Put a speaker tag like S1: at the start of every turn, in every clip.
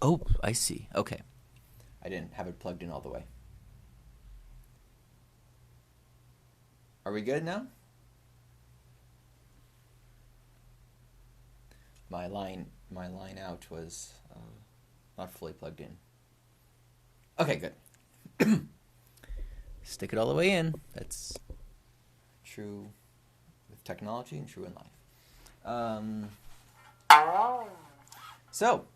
S1: Oh, I see. Okay. I didn't have it plugged in all the way. Are we good now? My line out was not fully plugged in. Okay, good. Stick it all the way in. That's true with technology and true in life. So,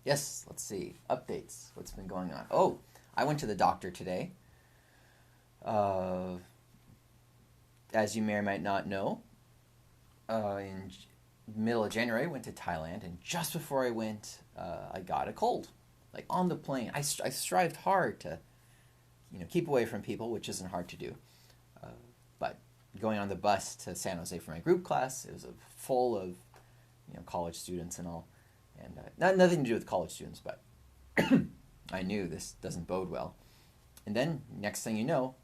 S1: yes, let's see. Updates. What's been going on? Oh, I went to the doctor today. As you may or might not know, in middle of January, I went to Thailand, and just before I went, I got a cold. Like on the plane, I strived hard to, keep away from people, which isn't hard to do. But going on the bus to San Jose for my group class, it was full of, college students and all, and nothing to do with college students, but I knew this doesn't bode well. And then next thing you know,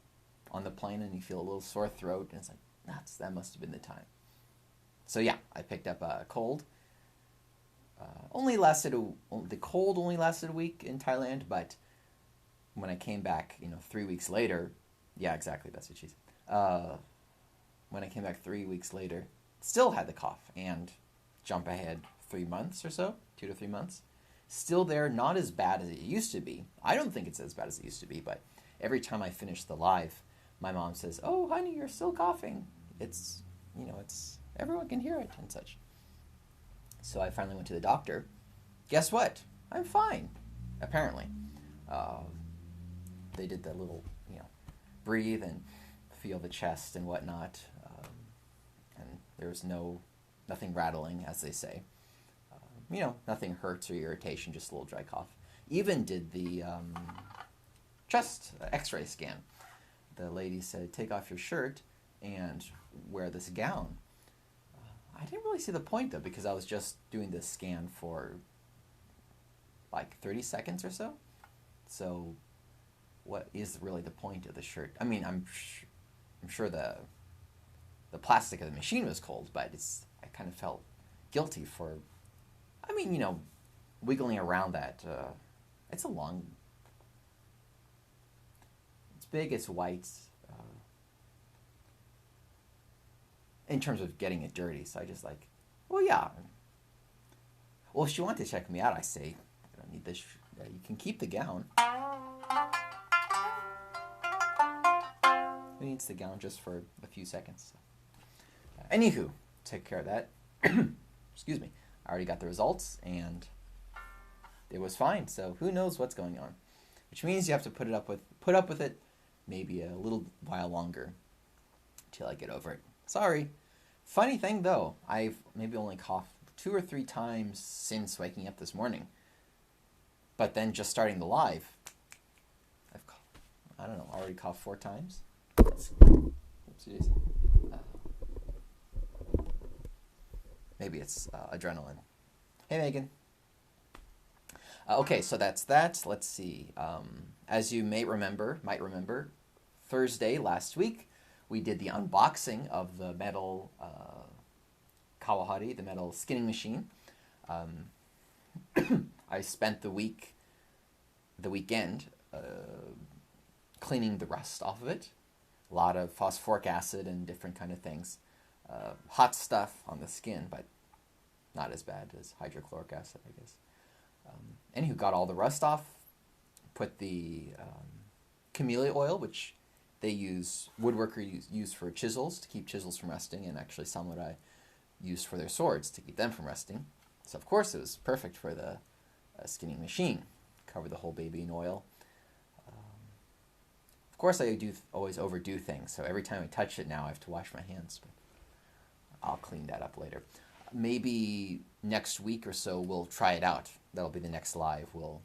S1: on the plane, and you feel a little sore throat, and it's like, that must have been the time. So yeah, I picked up a cold. The cold only lasted a week in Thailand, but when I came back, 3 weeks later, yeah, exactly, that's what she said. When I came back 3 weeks later, still had the cough, and jump ahead 3 months or so, 2 to 3 months, still there, not as bad as it used to be. I don't think it's as bad as it used to be, but every time I finish the live, my mom says, "Oh, honey, you're still coughing. It's everyone can hear it," and such. So I finally went to the doctor. Guess what? I'm fine, apparently. They did the little, breathe and feel the chest and whatnot, and there was nothing rattling, as they say. Nothing hurts or irritation, just a little dry cough. Even did the chest X-ray scan. The lady said, "Take off your shirt and wear this gown." I didn't really see the point, though, because I was just doing this scan for like 30 seconds or so. So what is really the point of the shirt? I mean, I'm sure the plastic of the machine was cold, but I kind of felt guilty for, wiggling around that. It's big, it's white, in terms of getting it dirty. So I just well, yeah. Well, if she wanted to check me out, I say, "I don't need this. You can keep the gown." Who needs the gown just for a few seconds? Anywho, take care of that. Excuse me. I already got the results, and it was fine. So who knows what's going on? Which means you have to put up with it maybe a little while longer till I get over it. Sorry. Funny thing, though, I've maybe only coughed 2 or 3 times since waking up this morning. But then just starting the live, I've already coughed 4 times. Oopsies. Maybe it's adrenaline. Hey, Megan. Okay, so that's that. Let's see. As you might remember, Thursday last week, we did the unboxing of the metal Kawahari, the metal skinning machine. I spent the weekend cleaning the rust off of it. A lot of phosphoric acid and different kind of things. Hot stuff on the skin, but not as bad as hydrochloric acid, I guess. Anywho, got all the rust off, put the camellia oil, which woodworkers use for chisels, to keep chisels from rusting, and actually samurai used for their swords to keep them from rusting. So of course it was perfect for the skinning machine. Cover the whole baby in oil. Of course I do always overdo things, so every time I touch it now I have to wash my hands, but I'll clean that up later. Maybe next week or so we'll try it out. That'll be the next live. We'll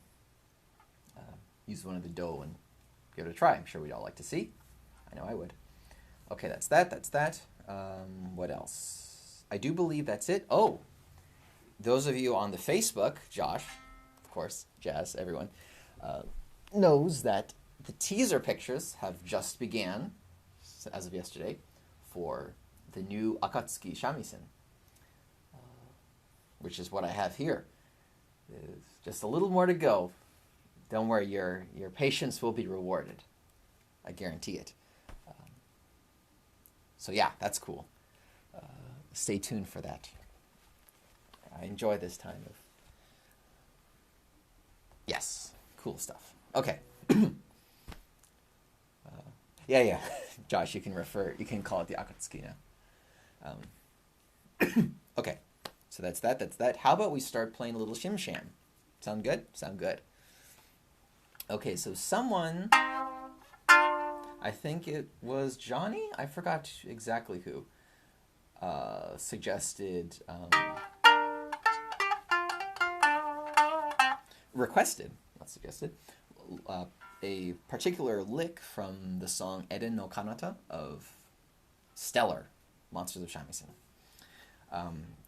S1: use one of the dough and give it a try. I'm sure we'd all like to see. I know I would. Okay, that's that. What else? I do believe that's it. Oh, those of you on the Facebook, Josh, of course, Jazz, everyone, knows that the teaser pictures have just began, as of yesterday, for the new Akatsuki Shamisen, which is what I have here. Just a little more to go. Don't worry, your patience will be rewarded. I guarantee it. So yeah, that's cool. Stay tuned for that. I enjoy this time of... Yes, cool stuff. Okay. Yeah. Josh, you can call it the Akatsuki now. Okay, so that's that. How about we start playing a little Shim Sham? Sound good? Sound good. Okay, so someone, I think it was Johnny? I forgot exactly who, requested, not suggested, a particular lick from the song Eden no Kanata of Stellar, Monsters of Shamisen.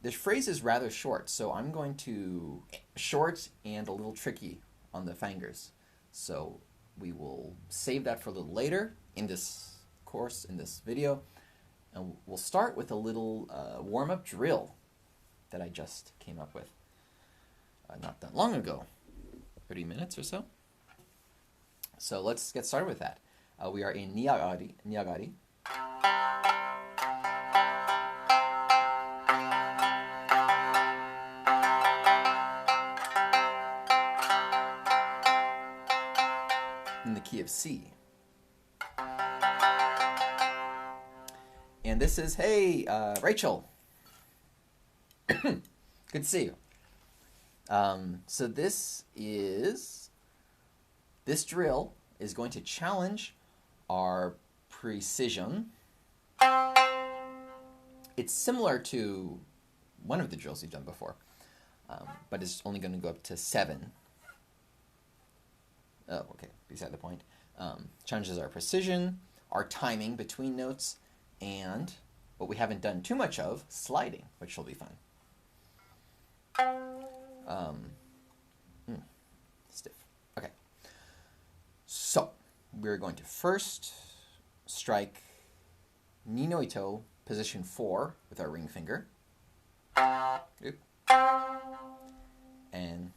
S1: This phrase is rather short, so I'm going to... Short and a little tricky on the fingers. So we will save that for a little later in this course, in this video. And we'll start with a little warm-up drill that I just came up with not that long ago. 30 minutes or so. So let's get started with that. We are in Niagari. In the key of C. And this is, hey, Rachel. Good to see you. So this drill is going to challenge our precision. It's similar to one of the drills you've done before, but it's only going to go up to 7. Oh, okay, beside the point. Challenges our precision, our timing between notes, and what we haven't done too much of, sliding, which will be fun. Stiff. Okay. So, we're going to first strike ni no ito, position 4, with our ring finger. Oop. And...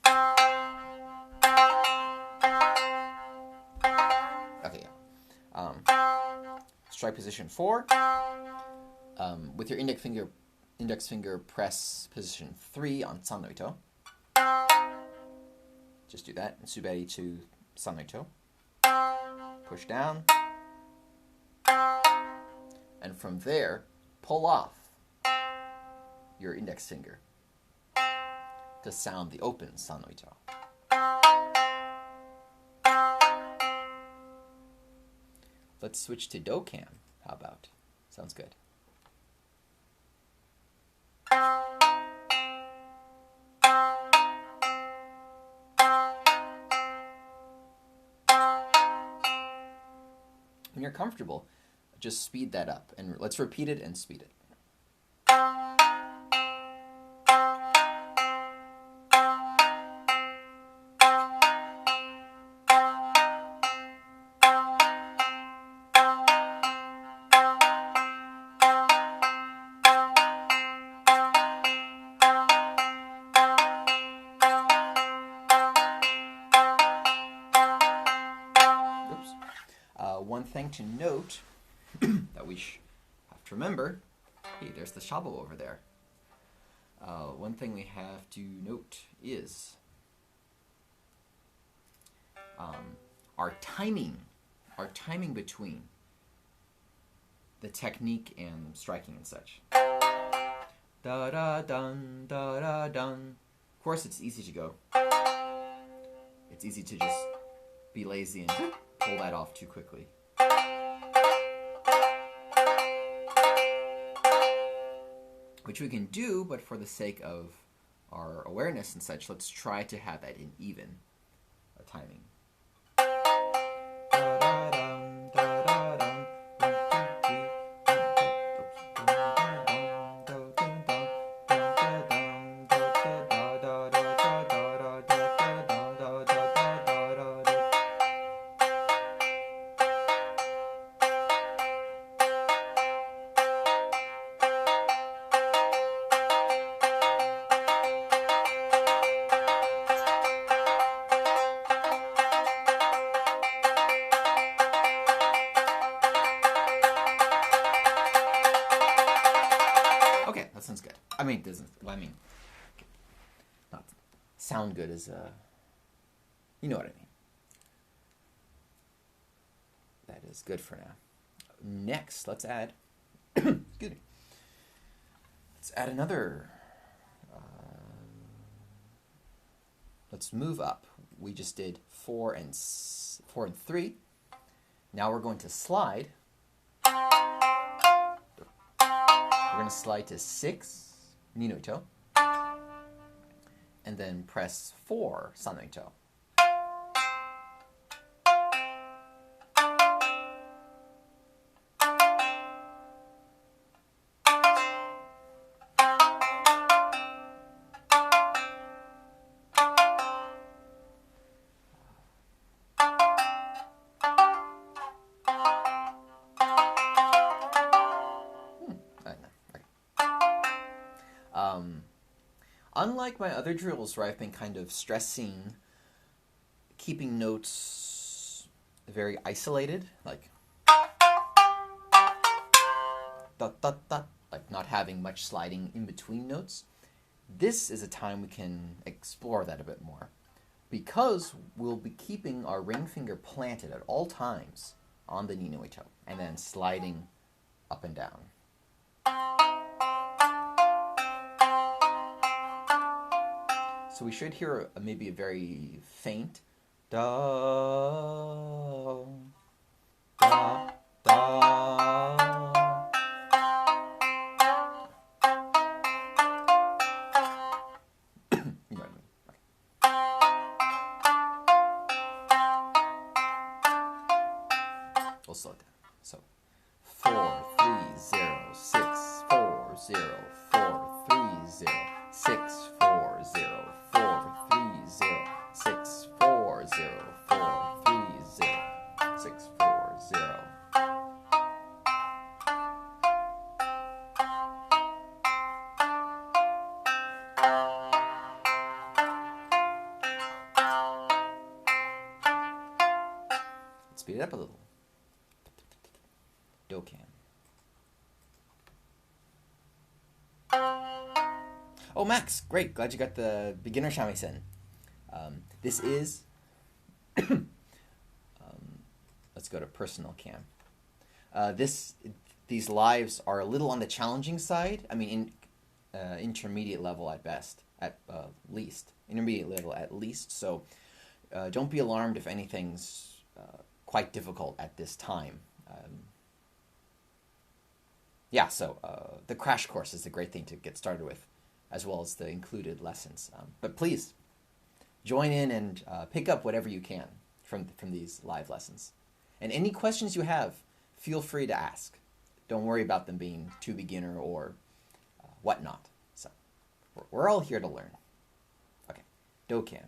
S1: Okay, yeah. Strike position 4. With your index finger, press position 3 on san no ito. Just do that. And subari to san no ito. Push down. And from there, pull off your index finger to sound the open san no ito. Let's switch to do-cam. How about? Sounds good. When you're comfortable, just speed that up. And let's repeat it and speed it. One thing to note that we have to remember, hey, there's the shabo over there. One thing we have to note is our timing between the technique and striking and such. Da da dun, da da dun. Of course, it's easy to go. It's easy to just be lazy and pull that off too quickly. Which we can do, but for the sake of our awareness and such, let's try to have that in even timing. mean, it doesn't. Well, I mean, not sound good as a. You know what I mean. That is good for now. Next, let's add. Excuse me. Let's add another. Let's move up. We just did 4 and 3. Now we're going to slide. We're going to slide to 6, ni no ito, and then press 4, san no ito. Unlike my other drills where I've been kind of stressing keeping notes very isolated, like dot dot dot, like not having much sliding in between notes, this is a time we can explore that a bit more, because we'll be keeping our ring finger planted at all times on the ni no ito and then sliding up and down. So we should hear maybe a very faint da da da. You know what I mean? Okay. We'll slow it down. So 4 3 0 6 4 0 4 3 0 6 4 0 4 3 0 6 4 0 4 3 0 6 4 0. Let's speed it up a little. Do-can. Oh, Max, great. Glad you got the beginner shamisen. This is... let's go to personal cam. These lives are a little on the challenging side. I mean, intermediate level at best, at least. Intermediate level at least. So don't be alarmed if anything's quite difficult at this time. Yeah, so the crash course is a great thing to get started with, as well as the included lessons. But please, join in and pick up whatever you can from these live lessons. And any questions you have, feel free to ask. Don't worry about them being too beginner or whatnot. So we're all here to learn. Okay, do-can.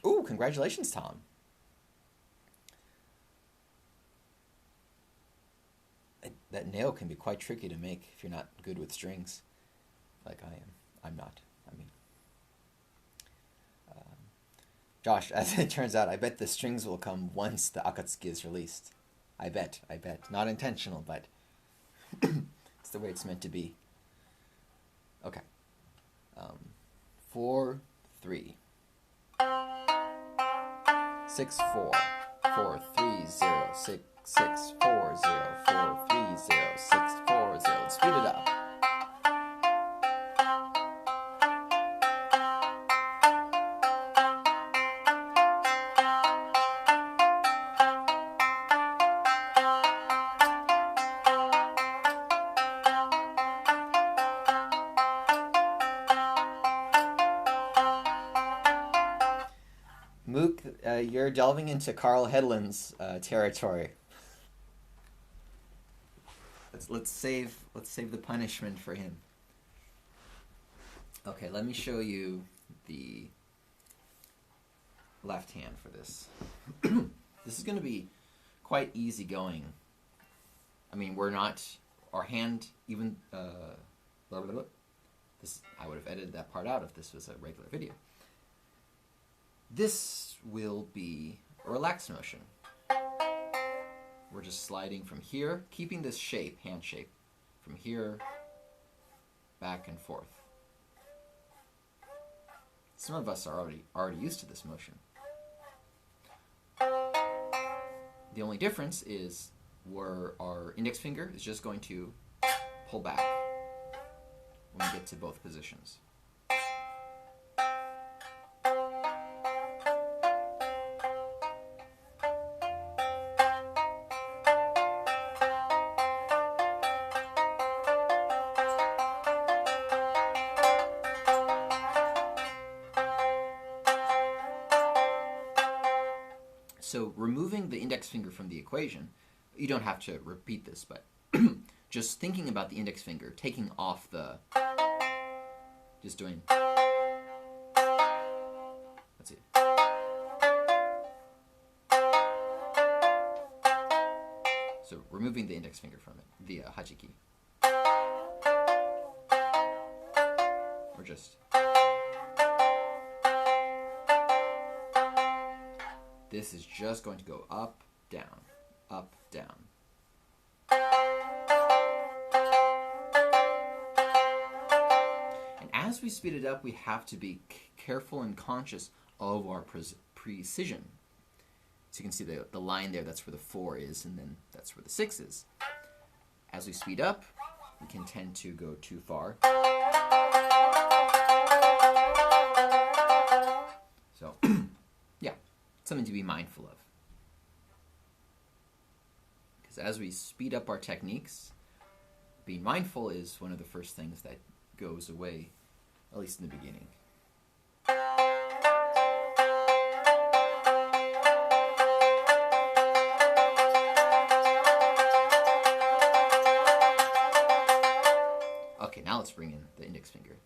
S1: Ooh, congratulations, Tom. That nail can be quite tricky to make if you're not good with strings, like I am. I'm not. I mean, Josh, as it turns out, I bet the strings will come once the akatsuki is released. I bet. Not intentional, but it's the way it's meant to be. Okay. 4 3 6 4 4 3 0 6 6 4 0 4 3 0 6 4 0. Let's speed it up. Mook, you're delving into Carl Hedlund's territory. Let's save the punishment for him. Okay, let me show you the left hand for this. This is going to be quite easy going. I mean, we're not our hand even. This I would have edited that part out if this was a regular video. This will be a relaxed motion. we're just sliding from here, keeping this shape, hand shape, from here, back and forth. Some of us are already used to this motion. The only difference is where our index finger is just going to pull back when we get to both positions. So removing the index finger from the equation, you don't have to repeat this, but just thinking about the index finger, taking off the, just doing, that's it. So removing the index finger from it, the hachiki. Or just, this is just going to go up, down, up, down. And as we speed it up, we have to be careful and conscious of our precision. So you can see the line there, that's where the 4 is, and then that's where the 6 is. As we speed up, we can tend to go too far. So, yeah, something to be mindful of. Because as we speed up our techniques, being mindful is one of the first things that goes away, at least in the beginning. Okay, now let's bring in the index finger.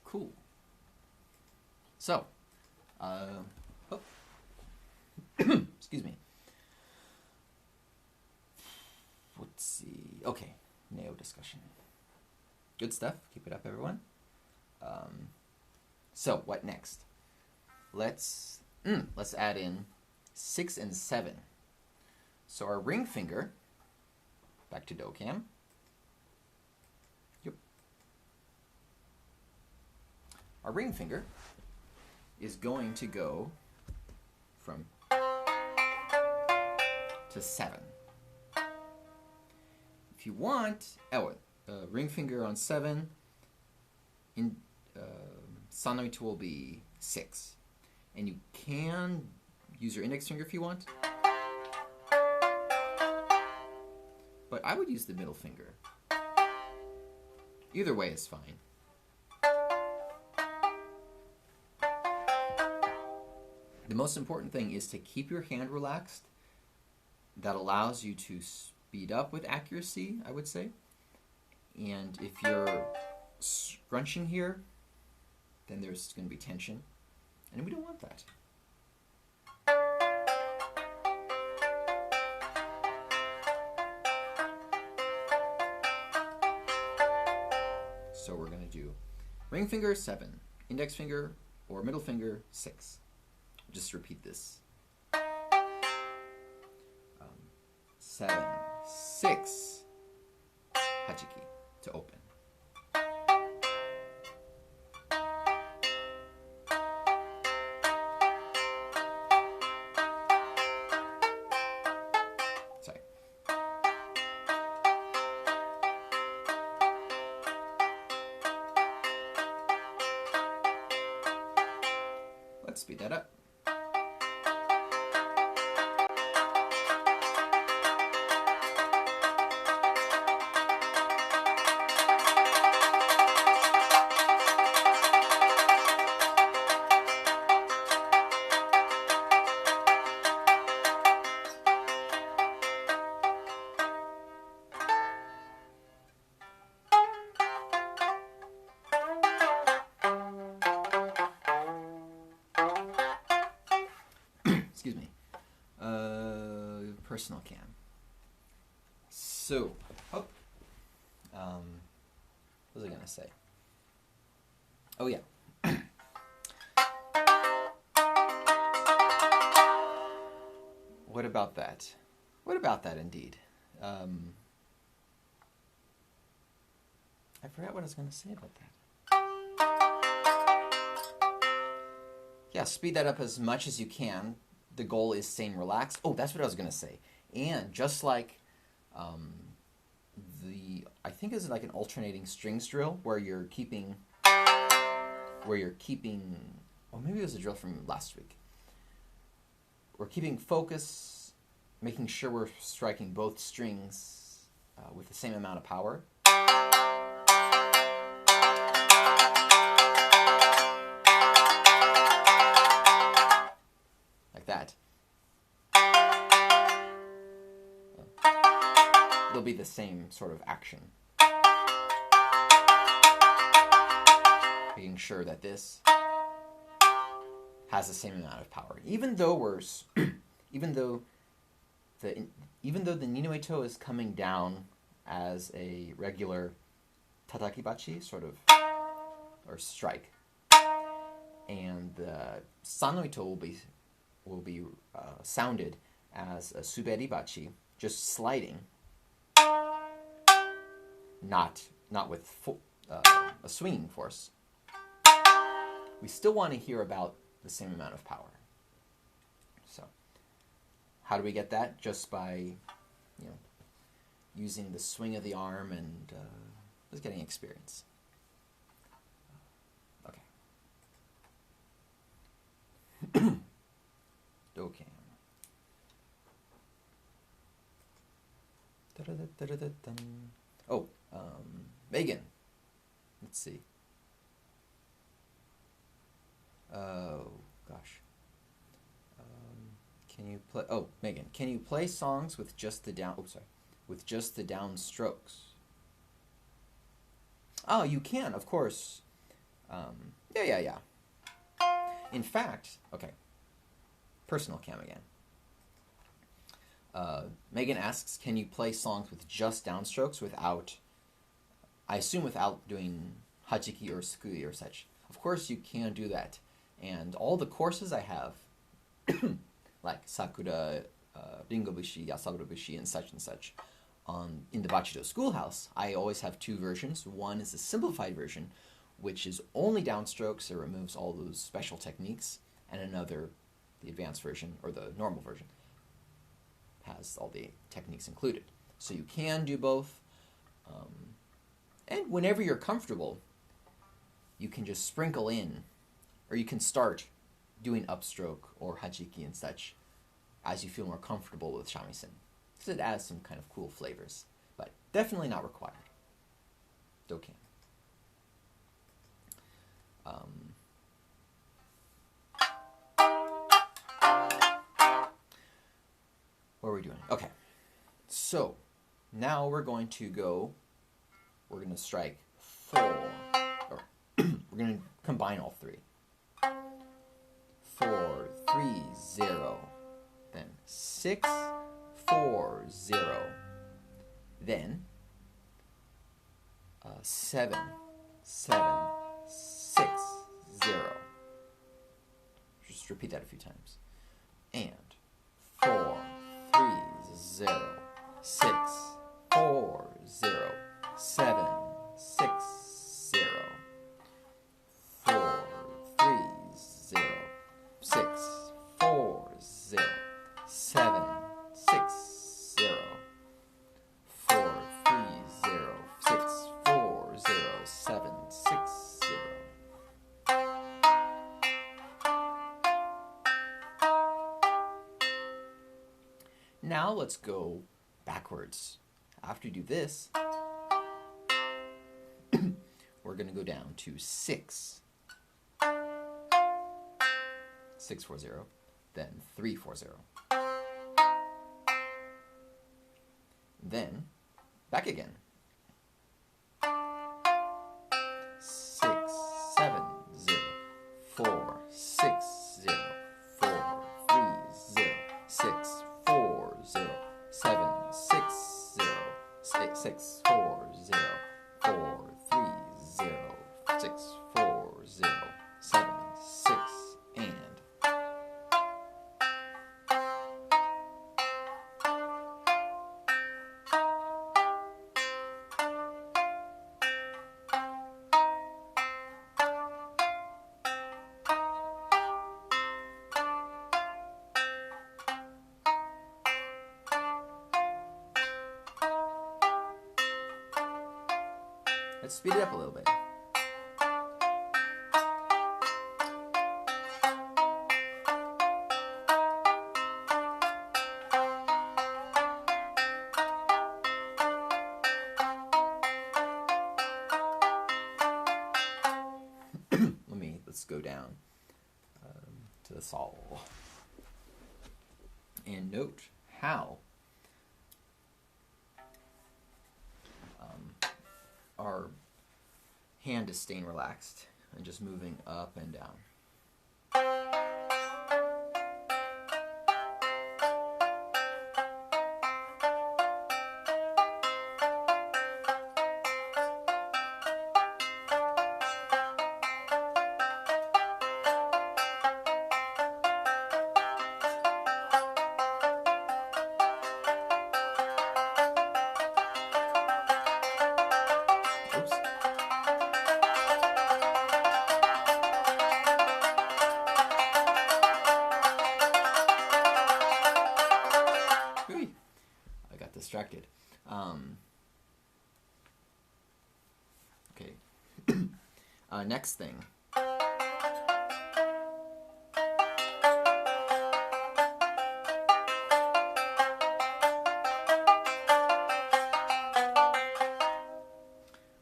S1: Cool. So, excuse me. Let's see. Okay, Neo discussion. Good stuff. Keep it up, everyone. So, what next? Let's add in 6 and 7. So our ring finger, back to Dokam. Our ring finger is going to go from to 7. If you want, ring finger on 7, in Sanami will be 6. And you can use your index finger if you want. But I would use the middle finger. Either way is fine. The most important thing is to keep your hand relaxed. That allows you to speed up with accuracy, I would say. And if you're scrunching here, then there's going to be tension. And we don't want that. So we're going to do ring finger 7, index finger or middle finger 6. Just repeat this. 7, 6, hachiki to open. Sorry. Let's speed that up. excuse me. Personal cam. So, what was I gonna say? Oh yeah. What about that? What about that, indeed? I forgot what I was going to say about that. Yeah, speed that up as much as you can. The goal is staying relaxed. Oh, that's what I was going to say. And just like I think it's like an alternating strings drill where you're keeping, or maybe it was a drill from last week. We're keeping focus, making sure we're striking both strings with the same amount of power. Like that. It'll be the same sort of action. Making sure that this has the same amount of power, even though the Ninueto is coming down as a regular tatakibachi sort of, or strike, and the Sanoito will be sounded as a suberibachi, just sliding, not with a swinging force. We still want to hear about the same amount of power. So, how do we get that? Just by, using the swing of the arm and just getting experience. Okay. Okay. Oh, Megan. Let's see. Oh, gosh. Can you play? Oh, Megan, can you play songs with just the down? With just the down strokes. Oh, you can, of course. Yeah. In fact, okay. Personal cam again. Megan asks, can you play songs with just downstrokes without, I assume without doing hachiki or sukui or such. Of course you can do that. And all the courses I have, like Sakura, Ringobushi, Yasaburubushi, and such, in the Bachido Schoolhouse, I always have two versions. One is the simplified version, which is only downstrokes. It removes all those special techniques. And another, the advanced version, or the normal version, has all the techniques included. So you can do both. And whenever you're comfortable, you can just sprinkle in, or you can start doing upstroke or hachiki and such as you feel more comfortable with shamisen. So it adds some kind of cool flavors, but definitely not required. Doken. What are we doing? Okay, so now we're going to strike 4, or we're going to combine all three. 4, 3, 0, then 6, 4, 0, then 7, 7, 6, 0. Just repeat that a few times. And 4, 3, 0, 6, 4, 0, 7, 6, 0, 4, 3, 0, 6, 4, 0, 7, 6, 0, 4, 3, 0, 6, 4, 0, 7, 6, 0. Now let's go backwards. After you do this, we're going to go down to 6. 6, 4, 0, then 3, 4, 0. Then, back again. 6, 7, 0, 4, 6, 0, 4, 3, 7, 6, and. Let's speed it up a little bit. Let's go down to the sol. And note how our hand is staying relaxed and just moving up and down. Distracted. Okay. Next thing.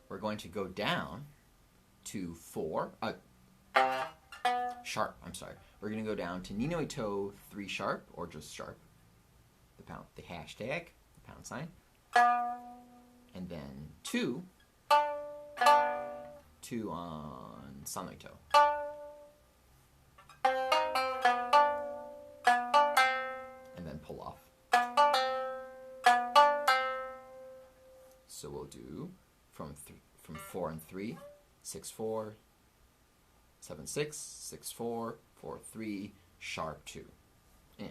S1: We're going to go down to 4 sharp. I'm sorry. We're going to go down to ni no ito 3 sharp, or just sharp. The hashtag. Pound sign, and then 2 on Sanoito. And then pull off. So we'll do from 4 and 3, 6 4, 7 6, 6 4, 4 3, sharp 2, and.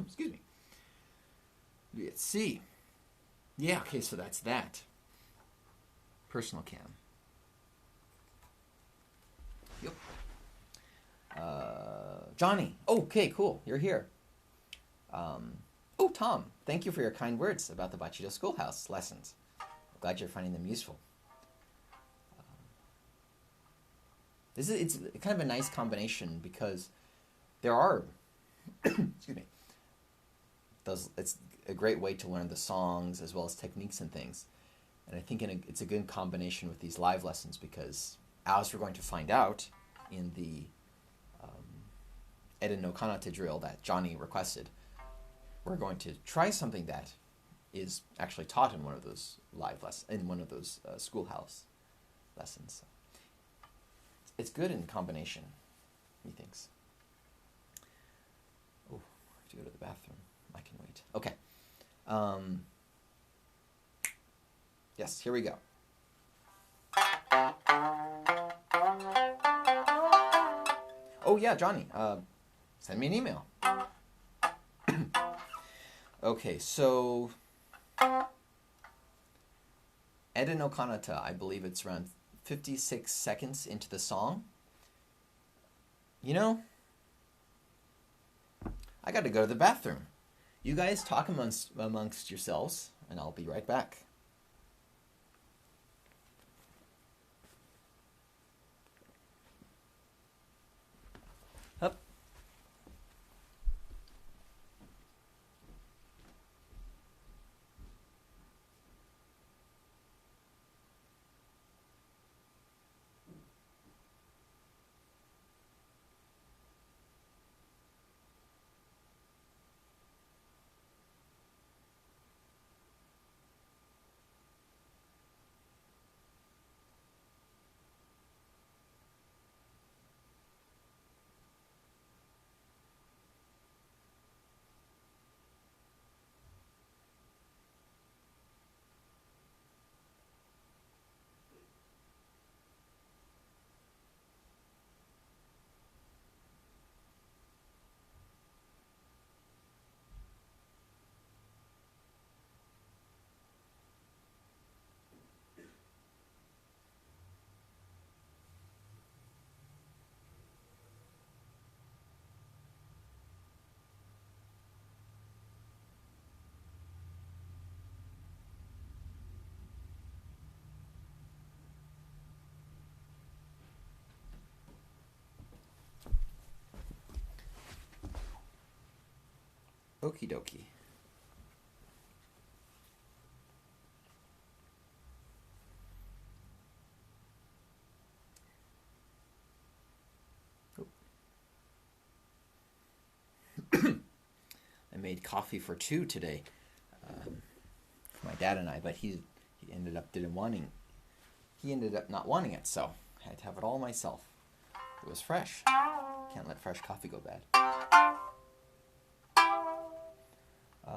S1: Excuse me. Let's see. Yeah, okay, so that's that. Personal cam. Yep. Johnny. Okay, cool. You're here. Tom. Thank you for your kind words about the Bachido Schoolhouse lessons. I'm glad you're finding them useful. It's kind of a nice combination because there are, excuse me, it's a great way to learn the songs as well as techniques and things. And I think it's a good combination with these live lessons because, as we're going to find out in the Eden no Kanata drill that Johnny requested, we're going to try something that is actually taught in one of those live lessons, in one of those schoolhouse lessons. It's good in combination, he thinks. Oh, I have to go to the bathroom. I can wait. Okay. Yes, here we go. Oh yeah, Johnny, send me an email. Okay, so Eden no Kanata, I believe it's around 56 seconds into the song. You know, I got to go to the bathroom. You guys talk amongst yourselves, and I'll be right back. Up. Okie dokie. I made coffee for two today, for my dad and I, but he ended up he ended up not wanting it, so I had to have it all myself. It was fresh. Can't let fresh coffee go bad.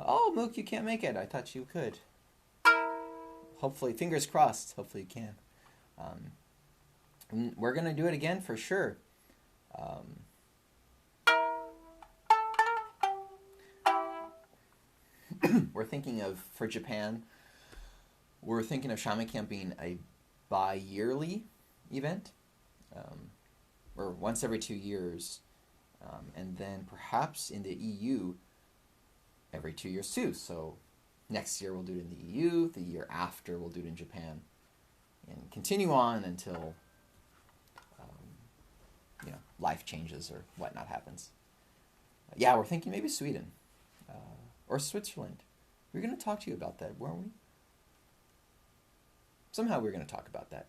S1: Oh, Mook, you can't make it. I thought you could. Hopefully, fingers crossed. Hopefully you can. We're gonna do it again for sure. We're thinking of, for Japan, we're thinking of Shaman Camp being a bi-yearly event, or once every 2 years, and then perhaps in the EU every 2 years too. So next year we'll do it in the EU, the year after we'll do it in Japan, and continue on until life changes or whatnot happens. Yeah, we're thinking maybe Sweden or Switzerland. We were going to talk to you about that, weren't we? Somehow we were going to talk about that.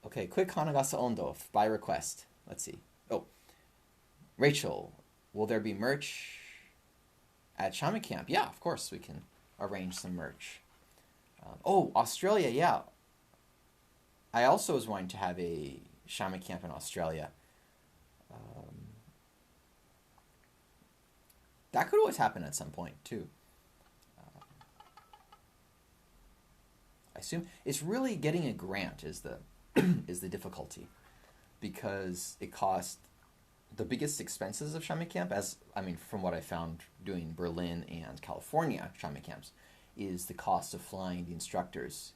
S1: Okay, quick Hanagasa Ondo by request. Let's see. Oh, Rachel, will there be merch at Shaman Camp? Yeah, of course we can arrange some merch. Australia, yeah. I also was wanting to have a Shaman Camp in Australia. That could always happen at some point too. I assume it's really getting a grant is the is the difficulty, because it costs the biggest expenses of Shaman Camp, from what I found doing Berlin and California Shaman Camps, is the cost of flying the instructors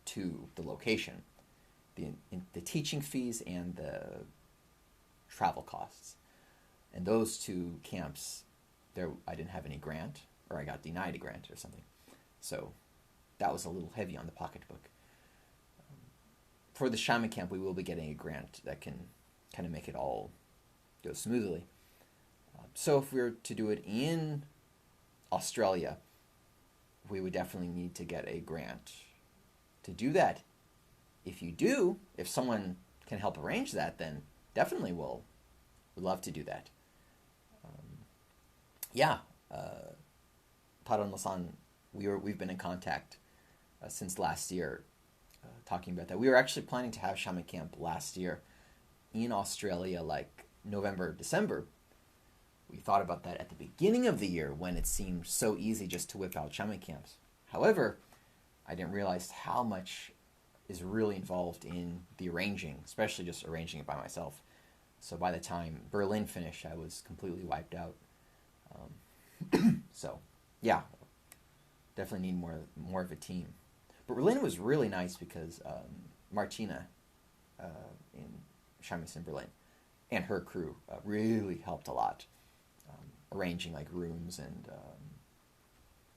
S1: to the location, the teaching fees and the travel costs. And those two camps, I didn't have any grant, or I got denied a grant or something. So that was a little heavy on the pocketbook. For the Shaman Camp, we will be getting a grant that can kind of make it all go smoothly. So if we were to do it in Australia, we would definitely need to get a grant to do that. If someone can help arrange that, then definitely we'd love to do that. Taron-san, we've been in contact since last year, talking about that. We were actually planning to have Shaman Camp last year in Australia, like November, December. We thought about that at the beginning of the year when it seemed so easy just to whip out Shaman Camps. However, I didn't realize how much is really involved in the arranging, especially just arranging it by myself. So by the time Berlin finished, I was completely wiped out. So, yeah, definitely need more of a team. But Berlin was really nice because Martina in Shamisen Berlin and her crew really helped a lot. arranging like rooms and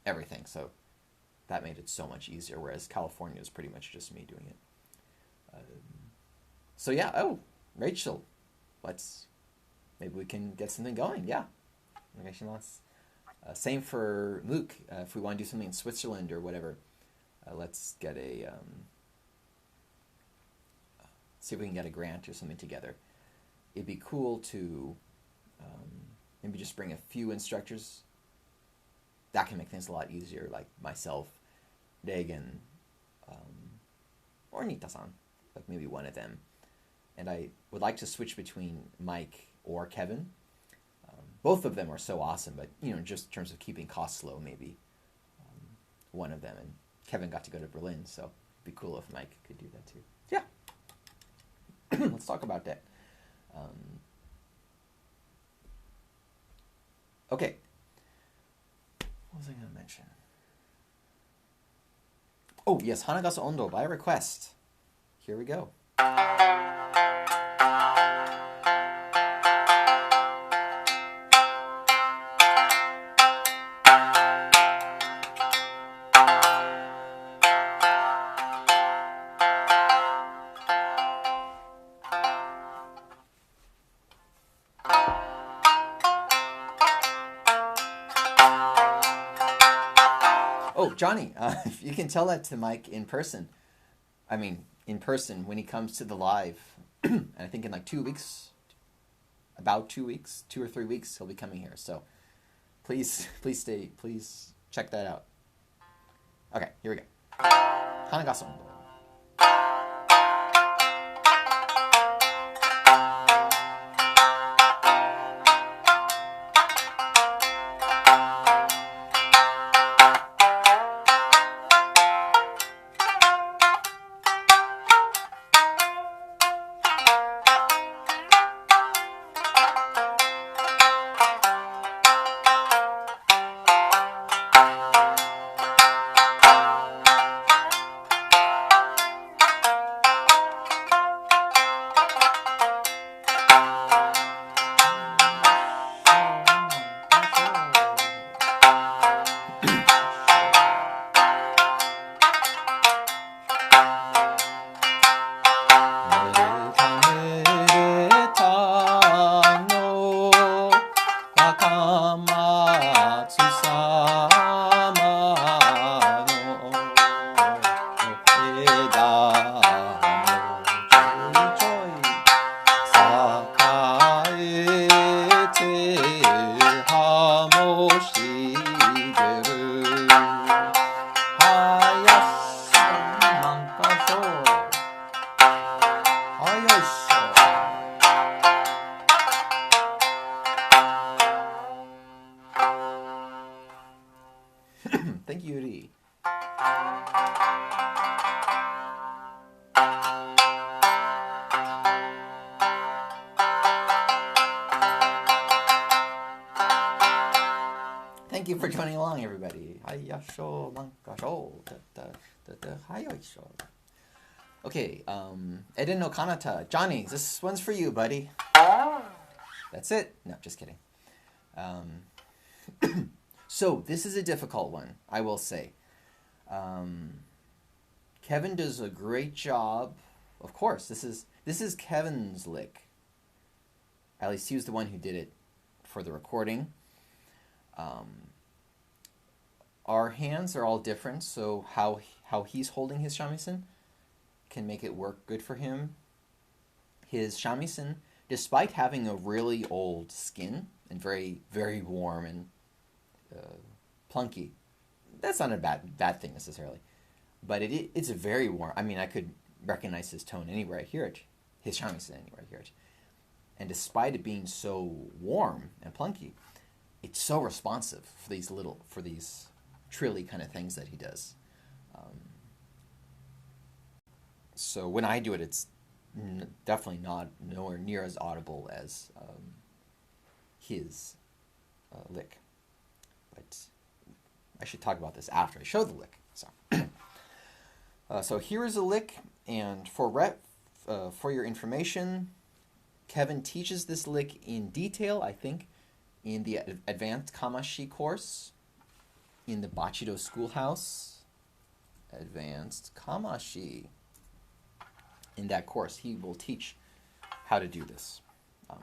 S1: everything. So that made it so much easier. Whereas California was pretty much just me doing it. So yeah. Oh, Rachel, maybe we can get something going. Yeah. Same for Luke. If we want to do something in Switzerland or whatever, let's get see if we can get a grant or something together. It'd be cool to maybe just bring a few instructors. That can make things a lot easier, like myself, Reagan, or Nita-san, like maybe one of them. And I would like to switch between Mike or Kevin. Both of them are so awesome, but just in terms of keeping costs low, maybe one of them. And Kevin got to go to Berlin, so it'd be cool if Mike could do that too. Yeah. Let's talk about that. Okay. What was I going to mention? Oh, yes, Hanagasu Ondo by request. Here we go. Oh, Johnny, if you can tell that to Mike in person. I mean, in person when he comes to the live. And I think in like 2 weeks, about 2 weeks, 2 or 3 weeks, he'll be coming here. So please check that out. Okay, here we go. Hanagasu Ondo. Thank you, Yuri. Thank you for joining along, everybody. Okay, Eden no Kanata. Johnny, this one's for you, buddy. That's it. No, just kidding. So, this is a difficult one, I will say. Kevin does a great job. Of course, this is Kevin's lick. At least he was the one who did it for the recording. Our hands are all different, so how he's holding his shamisen can make it work good for him. His shamisen, despite having a really old skin and very, very warm and plunky, that's not a bad thing necessarily, but it's very warm. I mean, I could recognize his tone anywhere I hear it, his shamisen anywhere I hear it. And despite it being so warm and plunky, it's so responsive for these trilly kind of things that he does. So when I do it, it's definitely nowhere near as audible as his lick. But I should talk about this after I show the lick. So here is a lick, and for your information, Kevin teaches this lick in detail, I think, in the advanced Kamashi course, in the Bachido Schoolhouse, advanced Kamashi, in that course, he will teach how to do this.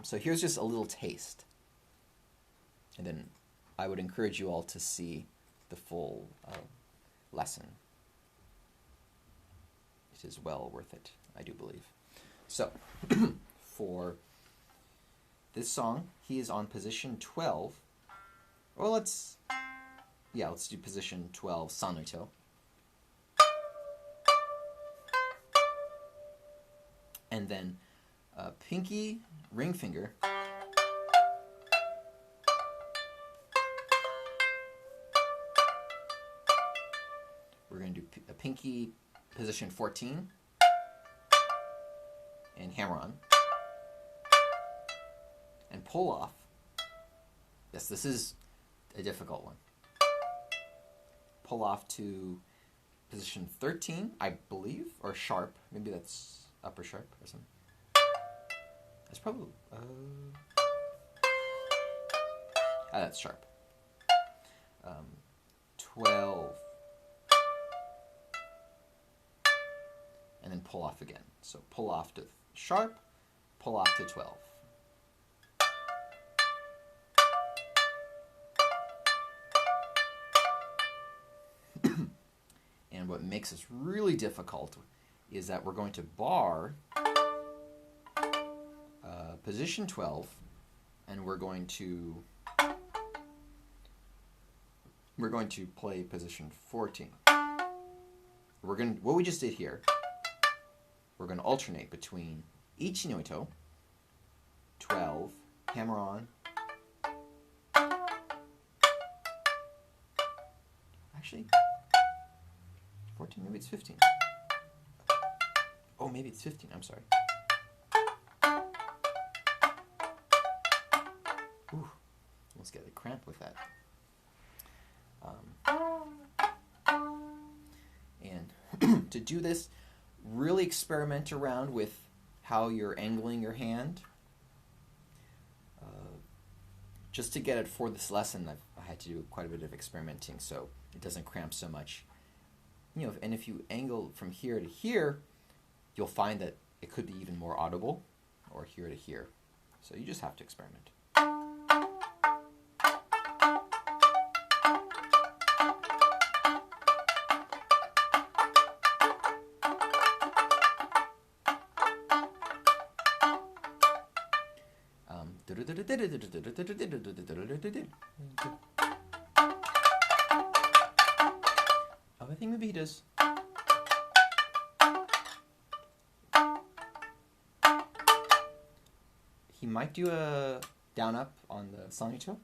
S1: So here's just a little taste. And then I would encourage you all to see the full lesson. It is well worth it, I do believe. So, for this song, he is on position 12. Well, let's do position 12, Sanuto. And then pinky, ring finger, we're going to do a pinky position 14 and hammer on and pull off. Yes, this is a difficult one. Pull off to position 13, I believe, or sharp. Maybe that's upper sharp or something. That's probably that's sharp. 12, and then pull off again. So pull off to sharp, pull off to 12. And what makes this really difficult is that we're going to bar position 12, and we're going to play position 14. What we just did here, we're going to alternate between Ichinoito, 12, hammer on. Actually, 14, maybe it's 15. Oh, maybe it's 15, I'm sorry. Ooh, almost get a cramp with that. And to do this, really experiment around with how you're angling your hand. Just to get it for this lesson, I had to do quite a bit of experimenting so it doesn't cramp so much. And if you angle from here to here, you'll find that it could be even more audible, or here to here. So you just have to experiment. Oh, I think maybe he does. He might do a down up on the Sanuto.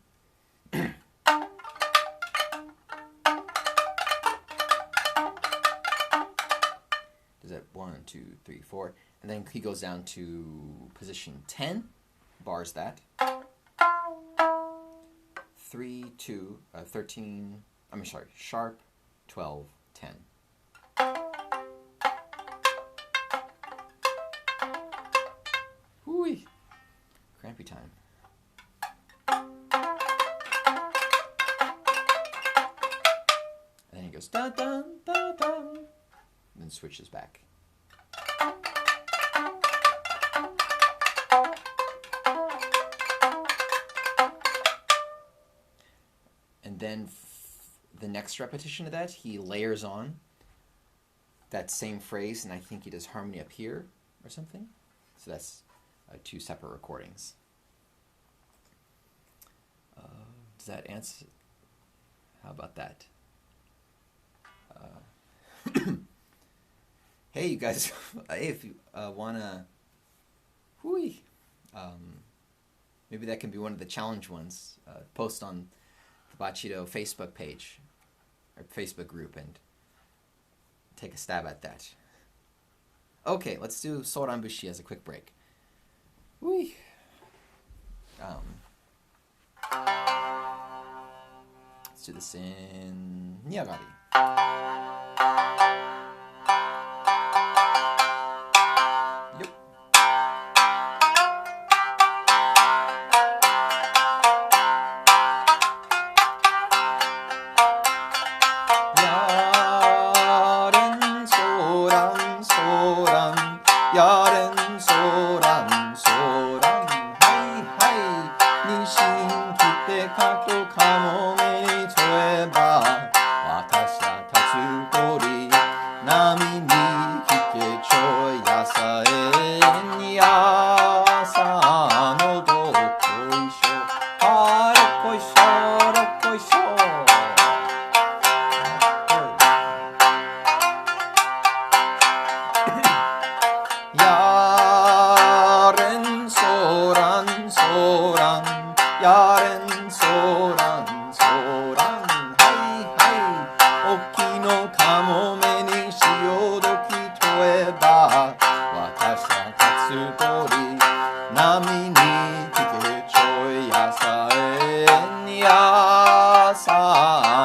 S1: Does that 1, 2, 3, 4, and then he goes down to position 10, bars that. 3, 2, 13. I'm sorry, sharp, 12, 10. Whoo-wee. Crampy time. And then he goes dun dun dun dun, and then switches back. And then the next repetition of that, he layers on that same phrase, and I think he does harmony up here or something. So that's 2 separate recordings. Does that answer? How about that? Hey, you guys, if you wanna, maybe that can be one of the challenge ones. Post on the Bachido Facebook page or Facebook group and take a stab at that. Okay, let's do Soran Bushi as a quick break. Whee. Let's do this in Niyagari. Yep.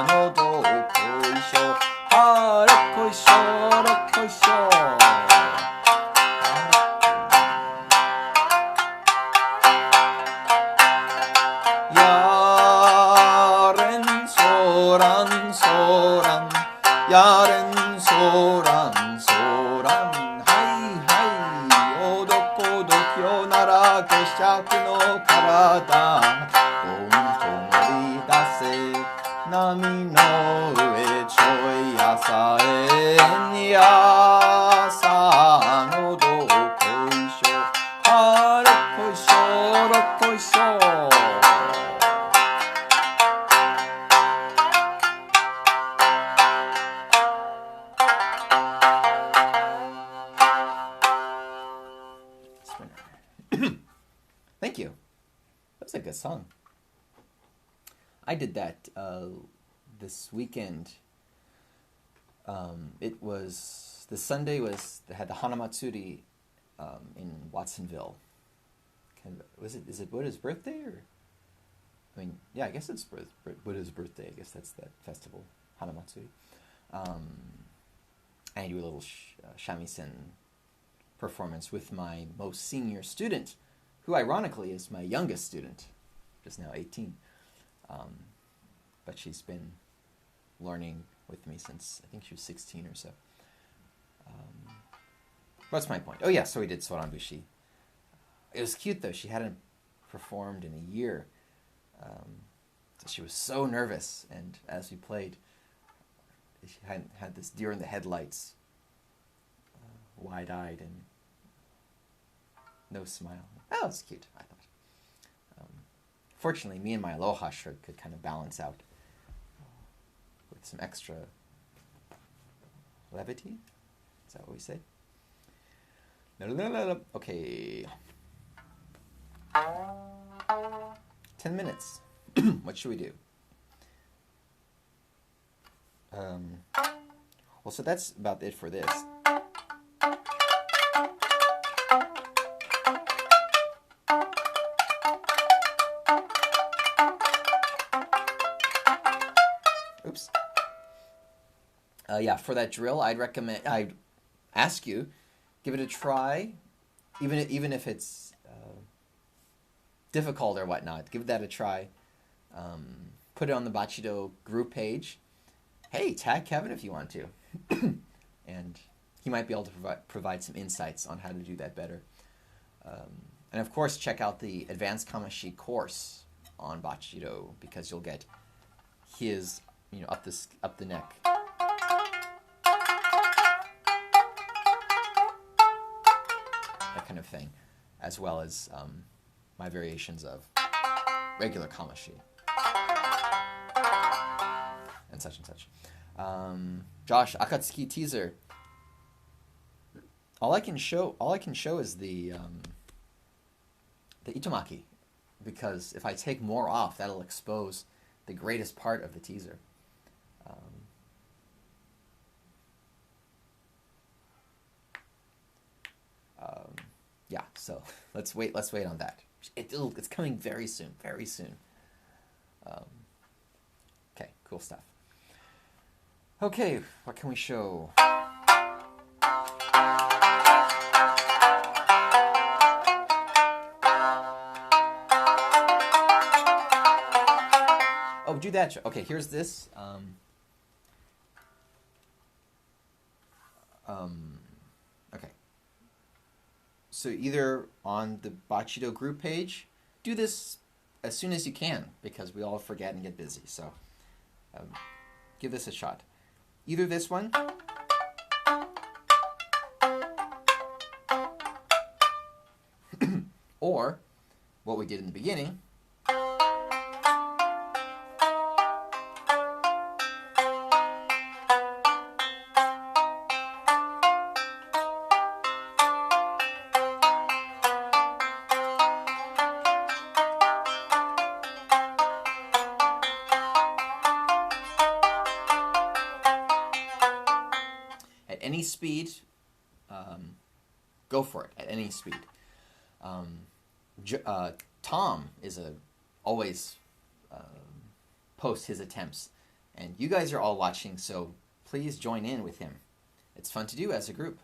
S1: のどこいしょあれこいしょれこいしょやれんそらんそらんやれんそらんそらんはいはいおどこどきょならけしゃくの体どんと乗り出せ波の上ちょい朝えんやさのどこいしょあれこいしょろこいしょThank you. That was a good song. I did that this weekend. It was the Sunday they had the Hanamatsuri in Watsonville. Is it Buddha's birthday or? I mean, yeah, I guess it's Buddha's birthday. I guess that's that festival, Hanamatsuri. I do a little Shamisen performance with my most senior student, who ironically is my youngest student, just now 18. But she's been learning with me since I think she was 16 or so. What's my point? Oh yeah, so we did Soranbushi. It was cute though. She hadn't performed in a year. So she was so nervous, and as we played, she had this deer in the headlights, wide-eyed and no smile. Oh, it's cute, I thought. Fortunately, me and my aloha shirt could kind of balance out with some extra levity. Is that what we say? No. Okay. 10 minutes. What should we do? Well, so that's about it for this. Oops. Yeah, for that drill, I'd ask you, give it a try, even if it's difficult or whatnot. Give that a try. Put it on the Bachido group page. Hey, tag Kevin if you want to, and he might be able to provide some insights on how to do that better. And of course, check out the Advanced Kamashi course on Bachido, because you'll get his, up the neck. That kind of thing, as well as my variations of regular Kamashi and such and such. Josh, Akatsuki teaser. All I can show is the Itomaki, because if I take more off, that'll expose the greatest part of the teaser. Yeah, so let's wait on that. It's coming very soon, very soon. Okay, cool stuff. Okay, what can we show? Oh, do that. Okay, here's this. Okay. So either on the Bachido group page, do this as soon as you can, because we all forget and get busy. So give this a shot. Either this one, or what we did in the beginning. At any speed, go for it. At any speed. Tom is always posts his attempts. And you guys are all watching, so please join in with him. It's fun to do as a group.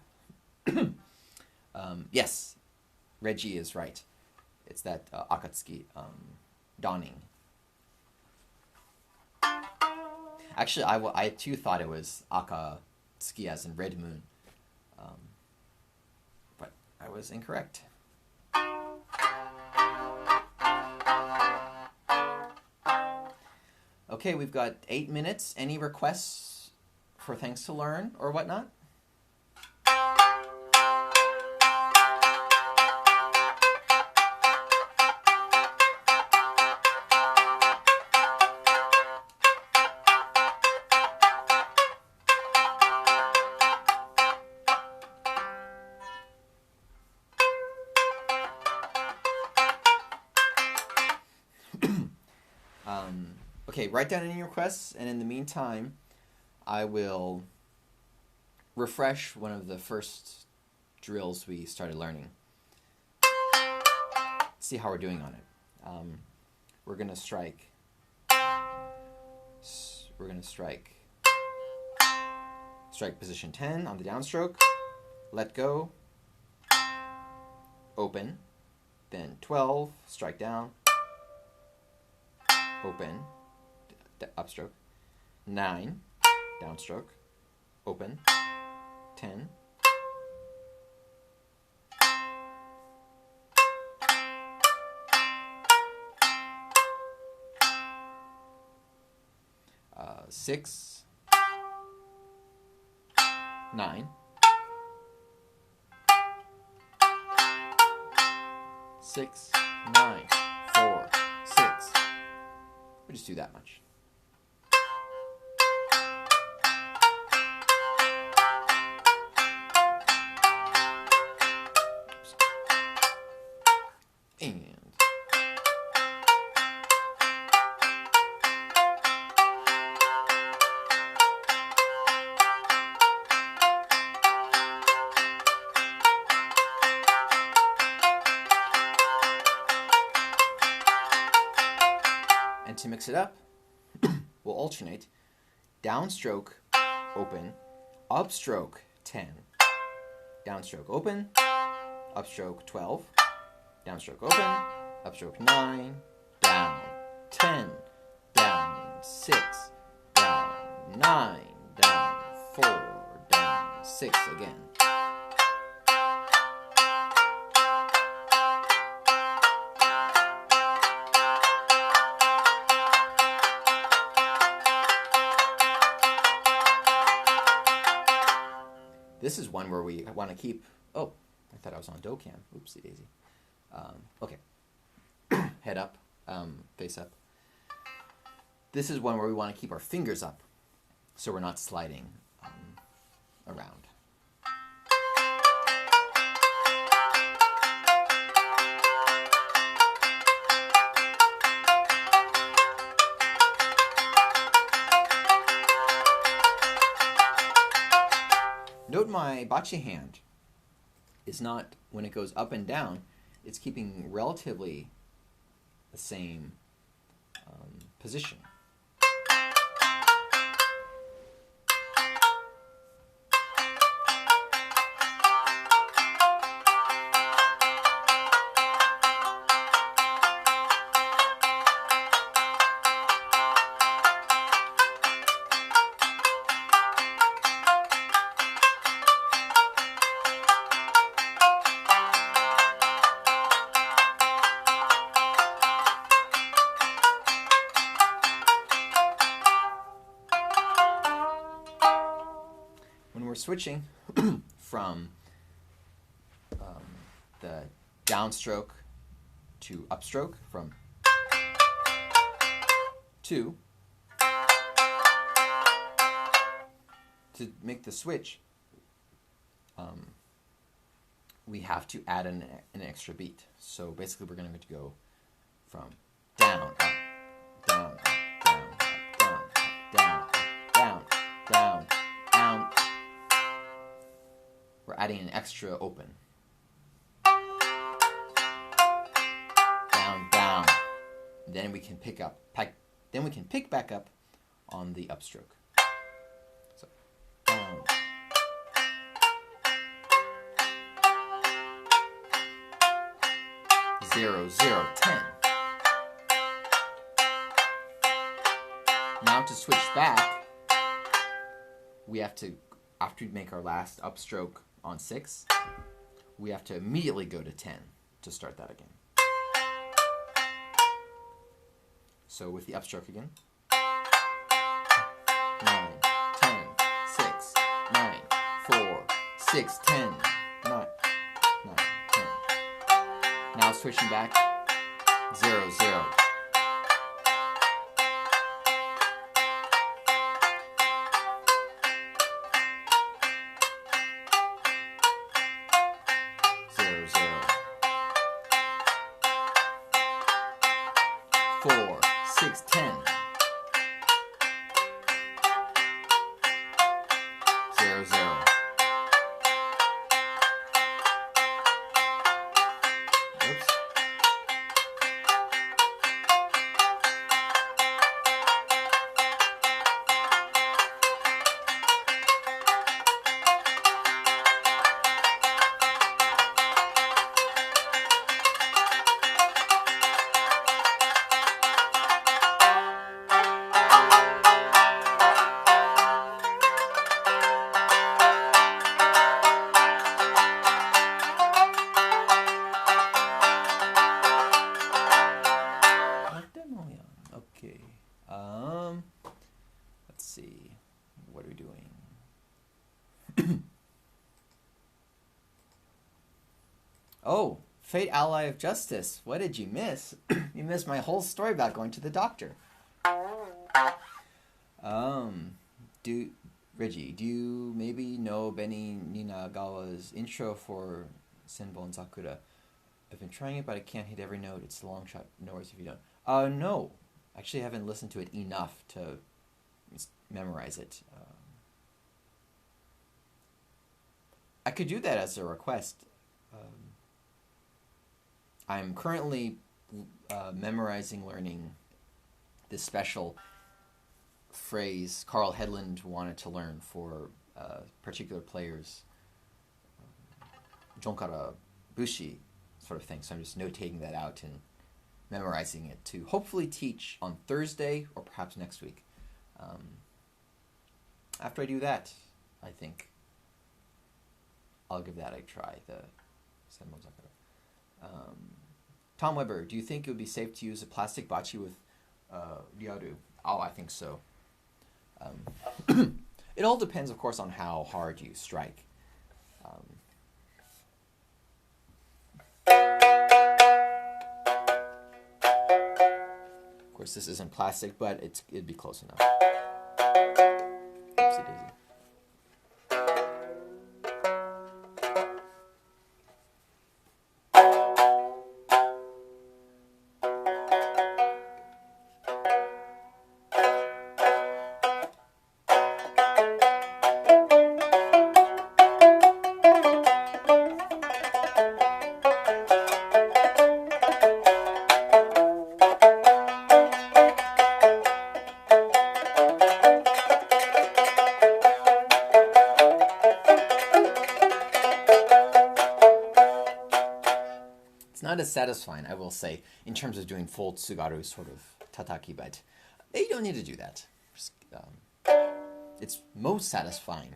S1: Yes, Reggie is right. It's that Akatsuki dawning. Actually, I too thought it was Akatsuki as in red moon. But I was incorrect. Okay, we've got 8 minutes. Any requests for things to learn or whatnot? Okay, write down any requests, and in the meantime, I will refresh one of the first drills we started learning. See how we're doing on it. We're gonna strike. Strike position 10 on the downstroke. Let go. Open. Then 12. Strike down. Open. Upstroke. 9, downstroke, open, 10, uh, 6, 9, 6, 9, 4, 6. We'll just do that much. And to mix it up, we'll alternate downstroke, open, upstroke 10, downstroke open, upstroke 12, downstroke open, upstroke 9, down 10, down 6, down 9, down 4, down 6 again. This is one where we want to keep... Oh, I thought I was on do-cam. Oopsie daisy. Okay. Head up, face up. This is one where we want to keep our fingers up so we're not sliding around. Note my bachi hand is not, when it goes up and down, it's keeping relatively the same position. We're switching from the downstroke to upstroke, from to make the switch, we have to add an extra beat. So basically we're going to go from down, up, down, up, down, up, down, up, down, up, down, down. We're adding an extra open. Down, down. Then we can pick back up on the upstroke. So, down. Zero, zero, 10. Now to switch back, we have to, after we make our last upstroke on 6, we have to immediately go to 10 to start that again. So with the upstroke again. 9, 10, 6, 9, 4, 6, 10, 9, 9, 10. Now switching back, 0, 0. Zero, zero. 4, 6, 10. 0, 0. Oops. Okay. Let's see. What are we doing? Oh, Fate Ally of Justice. What did you miss? You missed my whole story about going to the doctor. Reggie, do you maybe know Benny Ninagawa's intro for Senbon Sakura? I've been trying it, but I can't hit every note. It's a long shot. No worries if you don't. No. Actually, I haven't listened to it enough to memorize it. I could do that as a request. I'm currently learning this special phrase Carl Hedlund wanted to learn for particular players, Jonkara Bushi sort of thing. So I'm just notating that out and memorizing it to hopefully teach on Thursday or perhaps next week. After I do that, I think I'll give that a try, the Senbon Sakura. Tom Weber, do you think it would be safe to use a plastic bachi with ryaru? Oh, I think so. It all depends, of course, on how hard you strike. Of course, this isn't plastic, but it'd be close enough. Oopsie daisy. Not as satisfying, I will say, in terms of doing full tsugaru sort of tataki, but you don't need to do that. It's most satisfying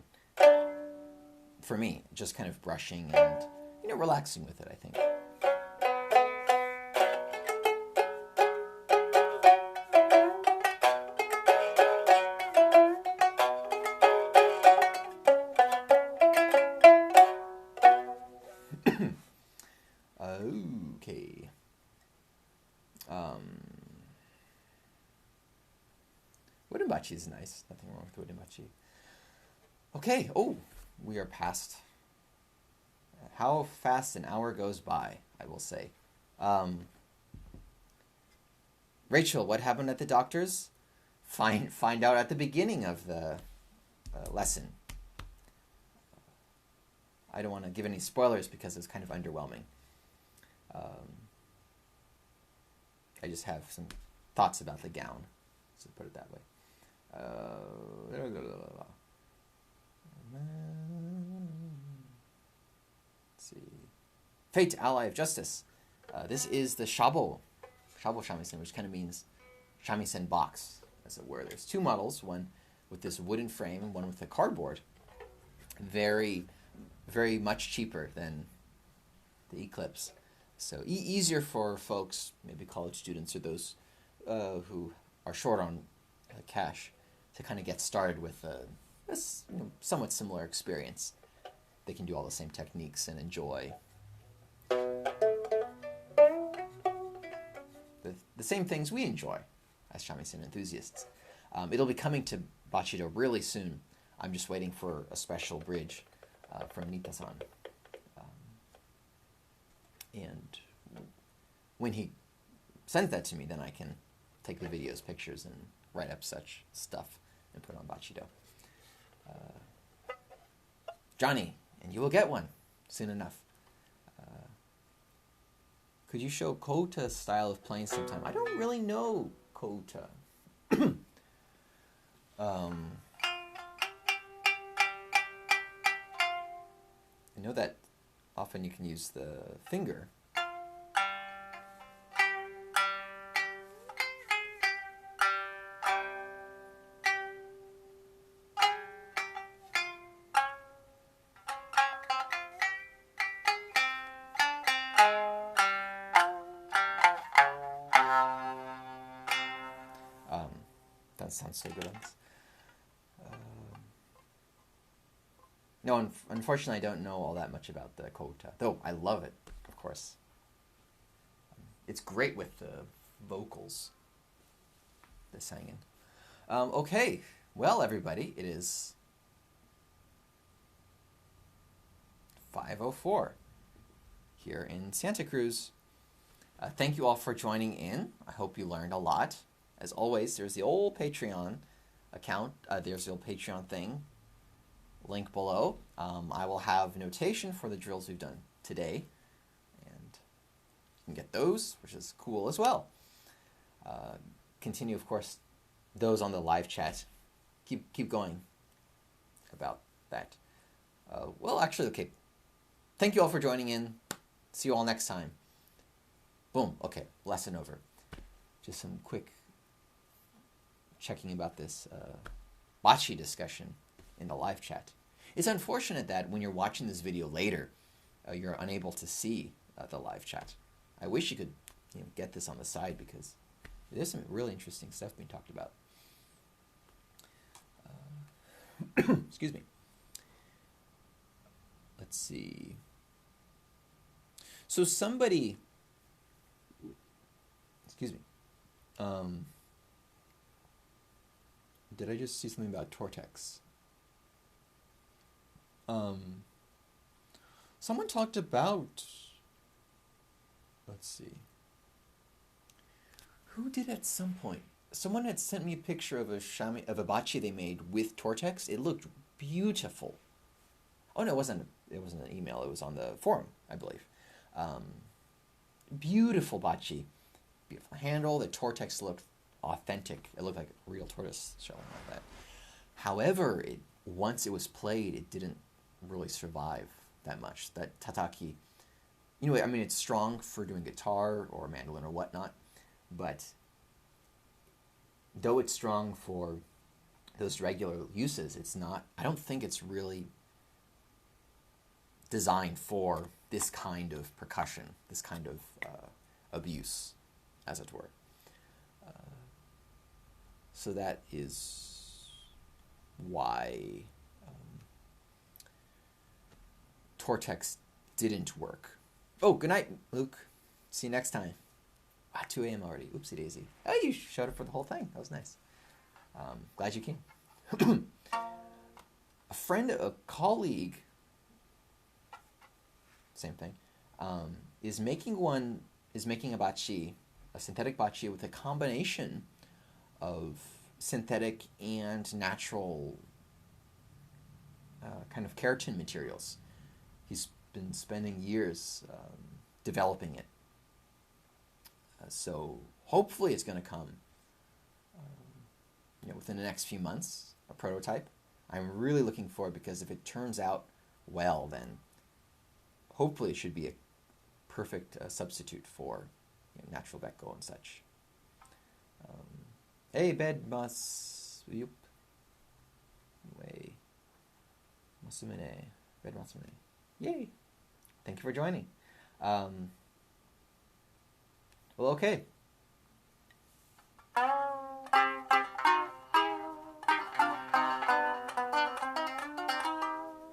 S1: for me, just kind of brushing and relaxing with it, I think. Okay. Woodenbachi is nice. Nothing wrong with woodenbachi. Okay. Oh, we are past. How fast an hour goes by, I will say. Rachel, what happened at the doctor's? Find out at the beginning of the lesson. I don't want to give any spoilers because it's kind of underwhelming. I just have some thoughts about the gown, so put it that way. Let's see. Fate, Ally of Justice. This is the Shabo Shamisen, which kind of means Shamisen box, as it were. There's two models, one with this wooden frame and one with a cardboard. Very, very much cheaper than the Eclipse. So easier for folks, maybe college students or those who are short on cash, to kind of get started with a somewhat similar experience. They can do all the same techniques and enjoy the same things we enjoy as shamisen enthusiasts. It'll be coming to Bachido really soon. I'm just waiting for a special bridge from Nita-san. And when he sends that to me, then I can take the videos, pictures, and write up such stuff and put it on Bachido. Johnny, and you will get one soon enough. Could you show Kota style of playing sometime? I don't really know Kota. I know that often you can use the finger. That sounds so good on this. No, unfortunately, I don't know all that much about the Kota, though I love it, of course. It's great with the vocals, the singing. Okay, well, everybody, it is 5:04 here in Santa Cruz. Thank you all for joining in. I hope you learned a lot. As always, there's the old Patreon account. There's the old Patreon thing. Link below. I will have notation for the drills we've done today. And you can get those, which is cool as well. Continue, of course, those on the live chat. Keep going about that. Well, actually, okay. Thank you all for joining in. See you all next time. Boom. Okay, lesson over. Just some quick checking about this Bachi discussion in the live chat. It's unfortunate that when you're watching this video later, you're unable to see the live chat. I wish you could get this on the side, because there's some really interesting stuff being talked about. Excuse me. Let's see. So somebody... Excuse me. Did I just see something about Tortex? Someone talked about... Let's see. Who did at some point? Someone had sent me a picture of a bachi they made with Tortex. It looked beautiful. Oh no, it wasn't an email. It was on the forum, I believe. Beautiful bachi. Beautiful handle. The Tortex looked authentic. It looked like real tortoise shell and all that. However, once it was played, it didn't really survive that much. That tataki, I mean, it's strong for doing guitar or mandolin or whatnot, but though it's strong for those regular uses, it's not, I don't think it's really designed for this kind of percussion, this kind of abuse, as it were. So that is why Tortex didn't work. Oh, good night, Luke. See you next time. 2 a.m. already. Oopsie daisy. Oh, you showed up for the whole thing. That was nice. Glad you came. A friend, a colleague, same thing, is making a bachi, a synthetic bachi with a combination of synthetic and natural kind of keratin materials. He's been spending years developing it. So hopefully it's going to come within the next few months, a prototype. I'm really looking forward, because if it turns out well, then hopefully it should be a perfect substitute for natural Becco and such. Hey, bed mas yup. Way. Masumine. Bed masumine. Yay. Thank you for joining. Well, okay.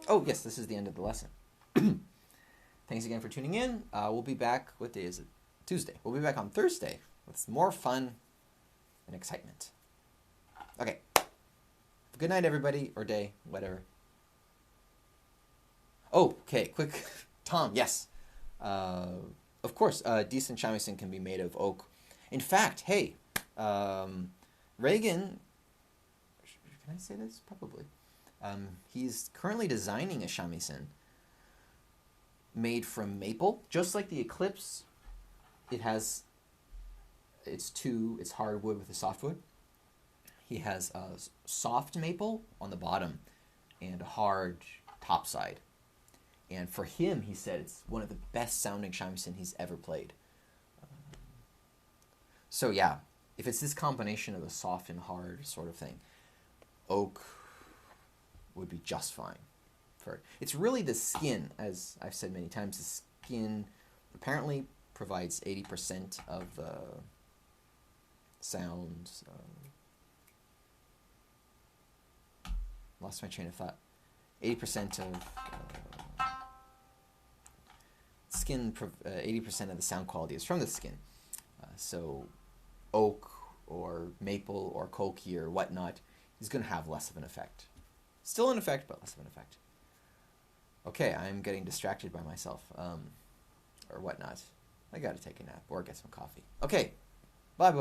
S1: Oh, yes, this is the end of the lesson. Thanks again for tuning in. We'll be back. What day is it? Tuesday. We'll be back on Thursday with more fun and excitement. Okay. Good night, everybody, or day, whatever. Oh, okay, quick. Tom, yes. Of course, decent shamisen can be made of oak. In fact, hey, Reagan, can I say this? Probably. He's currently designing a shamisen made from maple, just like the Eclipse. It's hardwood with a softwood. He has a soft maple on the bottom and a hard top side. And for him, he said it's one of the best sounding shamisen he's ever played. So yeah, if it's this combination of a soft and hard sort of thing, oak would be just fine. It's really the skin, as I've said many times. The skin apparently provides 80% of the sounds. Lost my train of thought. 80% of skin. 80% of the sound quality is from the skin. So oak or maple or koki or whatnot is going to have less of an effect. Still an effect, but less of an effect. Okay, I'm getting distracted by myself, or whatnot. I gotta take a nap or get some coffee. Okay, bye.